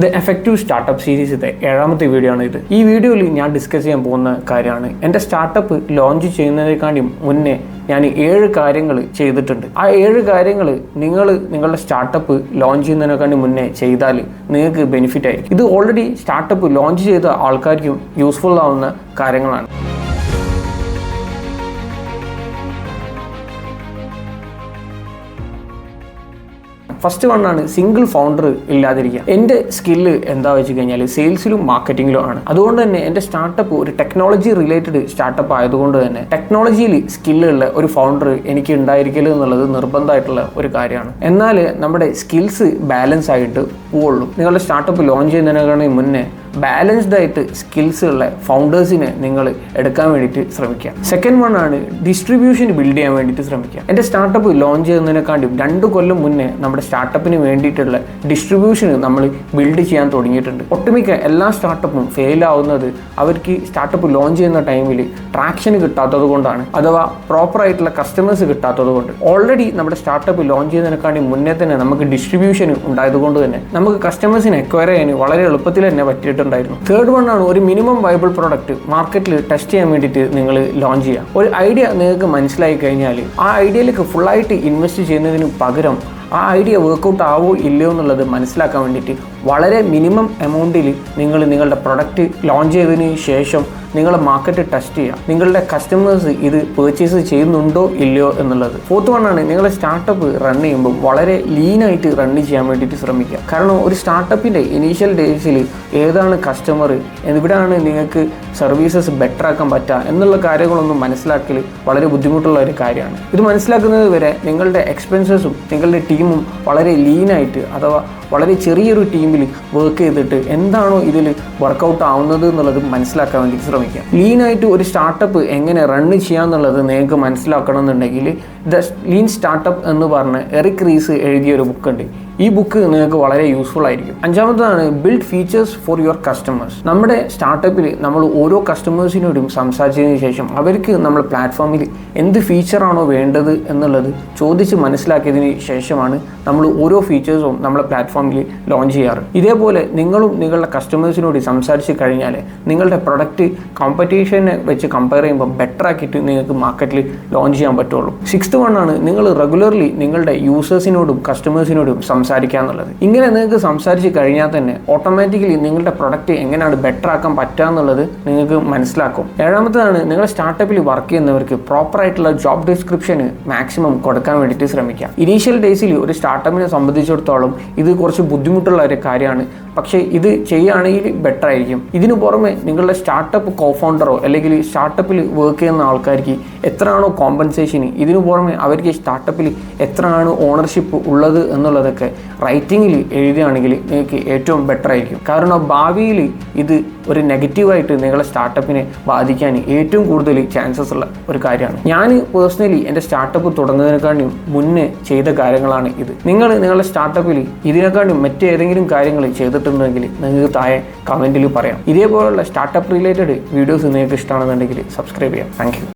The effective startup സീരീസിലെ 7ാമത്തെ video ആണ് ഇത്. ഈ വീഡിയോയിൽ ഞാൻ ഡിസ്കസ് ചെയ്യാൻ പോകുന്ന കാര്യമാണ് എൻ്റെ സ്റ്റാർട്ടപ്പ് ലോഞ്ച് ചെയ്യുന്നതിനെക്കാളും മുന്നേ ഞാൻ 7 കാര്യങ്ങൾ ചെയ്തിട്ടുണ്ട്. ആ 7 കാര്യങ്ങൾ നിങ്ങളുടെ സ്റ്റാർട്ടപ്പ് ലോഞ്ച് ചെയ്യുന്നതിനെക്കാളും മുന്നേ ചെയ്താൽ നിങ്ങൾക്ക് ബെനിഫിറ്റ് ആയിരിക്കും. ഇത് ഓൾറെഡി സ്റ്റാർട്ടപ്പ് ലോഞ്ച് ചെയ്ത ആൾക്കാർക്കും യൂസ്ഫുൾ ആവുന്ന കാര്യങ്ങളാണ്. ഫസ്റ്റ് വണ്ണാണ് സിംഗിൾ ഫൗണ്ടർ ഇല്ലാതിരിക്കുക. എൻ്റെ സ്കില്ല് എന്താ വെച്ച് കഴിഞ്ഞാൽ സെയിൽസിലും മാർക്കറ്റിങ്ങിലും ആണ്. അതുകൊണ്ട് തന്നെ എൻ്റെ സ്റ്റാർട്ടപ്പ് ഒരു ടെക്നോളജി റിലേറ്റഡ് സ്റ്റാർട്ടപ്പ് ആയതുകൊണ്ട് തന്നെ ടെക്നോളജിയിൽ സ്കില്ലുള്ള ഒരു ഫൗണ്ടർ എനിക്ക് ഉണ്ടായിരിക്കല് എന്നുള്ളത് നിർബന്ധമായിട്ടുള്ള ഒരു കാര്യമാണ്. എന്നാൽ നമ്മുടെ സ്കിൽസ് ബാലൻസ് ആയിട്ട് പോവുള്ളൂ. നിങ്ങളുടെ സ്റ്റാർട്ടപ്പ് ലോഞ്ച് ചെയ്യുന്നതിനേക്കാളും മുന്നേ ബാലൻസ്ഡ് ആയിട്ട് സ്കിൽസ് ഉള്ള ഫൗണ്ടേഴ്സിനെ നിങ്ങൾ എടുക്കാൻ വേണ്ടിയിട്ട് ശ്രമിക്കുക. സെക്കൻഡ് വൺ ആണ് ഡിസ്ട്രിബ്യൂഷൻ ബിൽഡ് ചെയ്യാൻ വേണ്ടിയിട്ട് ശ്രമിക്കുക. എൻ്റെ സ്റ്റാർട്ടപ്പ് ലോഞ്ച് ചെയ്യുന്നതിനെക്കാളും 2 കൊല്ലം മുന്നേ നമ്മുടെ സ്റ്റാർട്ടപ്പിന് വേണ്ടിയിട്ടുള്ള ഡിസ്ട്രിബ്യൂഷൻ നമ്മൾ ബിൽഡ് ചെയ്യാൻ തുടങ്ങിയിട്ടുണ്ട്. ഒട്ടുമിക്ക എല്ലാ സ്റ്റാർട്ടപ്പും ഫെയിൽ ആവുന്നത് അവർക്ക് സ്റ്റാർട്ടപ്പ് ലോഞ്ച് ചെയ്യുന്ന ടൈമിൽ ട്രാക്ഷൻ കിട്ടാത്തത് കൊണ്ടാണ്, അഥവാ പ്രോപ്പർ ആയിട്ടുള്ള കസ്റ്റമേഴ്സ് കിട്ടാത്തത് കൊണ്ട്. ഓൾറെഡി നമ്മുടെ സ്റ്റാർട്ടപ്പ് ലോഞ്ച് ചെയ്യുന്നതിനെക്കാളും മുന്നേ തന്നെ നമുക്ക് ഡിസ്ട്രിബ്യൂഷൻ ഉണ്ടായതുകൊണ്ട് തന്നെ നമുക്ക് കസ്റ്റമേഴ്സിനെ അക്വയർ ചെയ്യാൻ വളരെ എളുപ്പത്തിൽ തന്നെ പറ്റിയിട്ടുണ്ട്. തേർഡ് വൺ ആണ് ഒരു മിനിമം വൈബിൾ പ്രോഡക്റ്റ് മാർക്കറ്റിൽ ടെസ്റ്റ് ചെയ്യാൻ വേണ്ടിയിട്ട് നിങ്ങൾ ലോഞ്ച് ചെയ്യുക. ഒരു ഐഡിയ നിങ്ങൾക്ക് മനസ്സിലായി കഴിഞ്ഞാൽ ആ ഐഡിയയിലേക്ക് ഫുള്ളായിട്ട് ഇൻവെസ്റ്റ് ചെയ്യുന്നതിന് പകരം ആ ഐഡിയ വർക്കൗട്ട് ആവോ ഇല്ലയോ എന്നുള്ളത് മനസ്സിലാക്കാൻ വേണ്ടിയിട്ട് വളരെ മിനിമം എമൗണ്ടിൽ നിങ്ങളുടെ പ്രൊഡക്റ്റ് ലോഞ്ച് ചെയ്തതിന് ശേഷം നിങ്ങൾ മാർക്കറ്റ് ടെസ്റ്റ് ചെയ്യുക. നിങ്ങളുടെ കസ്റ്റമേഴ്സ് ഇത് പർച്ചേസ് ചെയ്യുന്നുണ്ടോ ഇല്ലയോ എന്നുള്ളത്. ഫോർത്ത് വൺ ആണ് നിങ്ങളുടെ സ്റ്റാർട്ടപ്പ് റൺ ചെയ്യുമ്പോൾ വളരെ ലീനായിട്ട് റൺ ചെയ്യാൻ വേണ്ടിയിട്ട് ശ്രമിക്കുക. കാരണം ഒരു സ്റ്റാർട്ടപ്പിൻ്റെ ഇനീഷ്യൽ ഡേയ്സിൽ ഏതാണ് കസ്റ്റമർ, എവിടെയാണ് നിങ്ങൾക്ക് സർവീസസ് ബെറ്റർ ആക്കാൻ പറ്റുക എന്നുള്ള കാര്യങ്ങളൊന്നും മനസ്സിലാക്കൽ വളരെ ബുദ്ധിമുട്ടുള്ള ഒരു കാര്യമാണ്. ഇത് മനസ്സിലാക്കുന്നത് വരെ നിങ്ങളുടെ എക്സ്പെൻസസും നിങ്ങളുടെ ടീമും വളരെ ലീനായിട്ട്, അഥവാ വളരെ ചെറിയൊരു ടീമിൽ വർക്ക് ചെയ്തിട്ട് എന്താണോ ഇതിൽ വർക്കൗട്ട് ആവുന്നത് എന്നുള്ളത് മനസ്സിലാക്കാൻ വേണ്ടി ശ്രമിക്കുക. ലീനായിട്ട് ഒരു സ്റ്റാർട്ടപ്പ് എങ്ങനെ റൺ ചെയ്യാന്നുള്ളത് നിങ്ങൾക്ക് മനസ്സിലാക്കണം എന്നുണ്ടെങ്കിൽ ദ ലീൻ സ്റ്റാർട്ടപ്പ് എന്ന് പറഞ്ഞ് എറിക് റീസ് എഴുതിയ ഒരു ബുക്കുണ്ട്. ഈ ബുക്ക് നിങ്ങൾക്ക് വളരെ യൂസ്ഫുൾ ആയിരിക്കും. 5ാമതാണ് build features for your customers. നമ്മുടെ സ്റ്റാർട്ടപ്പിൽ നമ്മൾ ഓരോ കസ്റ്റമേഴ്സിനോടും സംസാരിച്ചതിന് ശേഷം അവർക്ക് നമ്മൾ പ്ലാറ്റ്ഫോമിൽ എന്ത് ഫീച്ചറാണോ വേണ്ടത് എന്നുള്ളത് ചോദിച്ച് മനസ്സിലാക്കിയതിന് ശേഷമാണ് നമ്മൾ ഓരോ ഫീച്ചേഴ്സും നമ്മളെ പ്ലാറ്റ്ഫോമിൽ ലോഞ്ച് ചെയ്യാറ്. ഇതേപോലെ നിങ്ങളും നിങ്ങളുടെ കസ്റ്റമേഴ്സിനോട് സംസാരിച്ച് കഴിഞ്ഞാൽ നിങ്ങളുടെ പ്രൊഡക്റ്റ് കോമ്പറ്റീഷനെ വെച്ച് കമ്പയർ ചെയ്യുമ്പോൾ ബെറ്റർ ആക്കിയിട്ട് നിങ്ങൾക്ക് മാർക്കറ്റിൽ ലോഞ്ച് ചെയ്യാൻ പറ്റുള്ളൂ. 6th വൺ ആണ് നിങ്ങൾ റെഗുലർലി നിങ്ങളുടെ യൂസേഴ്സിനോടും കസ്റ്റമേഴ്സിനോടും സംസാരിക്കുക എന്നുള്ളത്. ഇങ്ങനെ നിങ്ങൾക്ക് സംസാരിച്ച് കഴിഞ്ഞാൽ തന്നെ ഓട്ടോമാറ്റിക്കലി നിങ്ങളുടെ പ്രൊഡക്റ്റ് എങ്ങനെയാണ് ബെറ്റർ ആക്കാൻ പറ്റുക എന്നുള്ളത് നിങ്ങൾക്ക് മനസ്സിലാക്കും. 7ാമത്തേതാണ് നിങ്ങളുടെ സ്റ്റാർട്ടപ്പിൽ വർക്ക് ചെയ്യുന്നവർക്ക് പ്രോപ്പർ ആയിട്ടുള്ള ജോബ് ഡിസ്ക്രിപ്ഷന് മാക്സിമം കൊടുക്കാൻ വേണ്ടിയിട്ട് ശ്രമിക്കുക. ഇനീഷ്യൽ ഡേയ്സിൽ ഒരു സ്റ്റാർട്ടപ്പിനെ സംബന്ധിച്ചിടത്തോളം ഇത് കുറച്ച് ബുദ്ധിമുട്ടുള്ള ഒരു കാര്യമാണ്. പക്ഷേ ഇത് ചെയ്യുകയാണെങ്കിൽ ബെറ്റർ ആയിരിക്കും. ഇതിനു പുറമെ നിങ്ങളുടെ സ്റ്റാർട്ടപ്പ് കോഫൗണ്ടറോ അല്ലെങ്കിൽ സ്റ്റാർട്ടപ്പിൽ വർക്ക് ചെയ്യുന്ന ആൾക്കാർക്ക് എത്രയാണോ കോമ്പൻസേഷന്, ഇതിനു പുറമെ അവർക്ക് സ്റ്റാർട്ടപ്പിൽ എത്രയാണ് ഓണർഷിപ്പ് ഉള്ളത് എന്നുള്ളതൊക്കെ റൈറ്റിങ്ങിൽ എഴുതുകയാണെങ്കിൽ നിങ്ങൾക്ക് ഏറ്റവും ബെറ്റർ ആയിരിക്കും. കാരണം ഭാവിയിൽ ഇത് ഒരു നെഗറ്റീവായിട്ട് നിങ്ങളുടെ സ്റ്റാർട്ടപ്പിനെ ബാധിക്കാൻ ഏറ്റവും കൂടുതൽ ചാൻസസ് ഉള്ള ഒരു കാര്യമാണ്. ഞാൻ പേഴ്സണലി എൻ്റെ സ്റ്റാർട്ടപ്പ് തുടങ്ങുന്നതിനേക്കാളും മുന്നേ ചെയ്ത കാര്യങ്ങളാണ് ഇത്. നിങ്ങളുടെ സ്റ്റാർട്ടപ്പിൽ ഇതിനേക്കാളും മറ്റേതെങ്കിലും കാര്യങ്ങൾ ചെയ്തിട്ടുണ്ടെങ്കിൽ നിങ്ങൾക്ക് താഴെ കമൻറ്റിൽ പറയാം. ഇതേപോലുള്ള സ്റ്റാർട്ടപ്പ് റിലേറ്റഡ് വീഡിയോസ് നിങ്ങൾക്ക് ഇഷ്ടമാണെന്നുണ്ടെങ്കിൽ സബ്സ്ക്രൈബ് ചെയ്യാം. Thank you.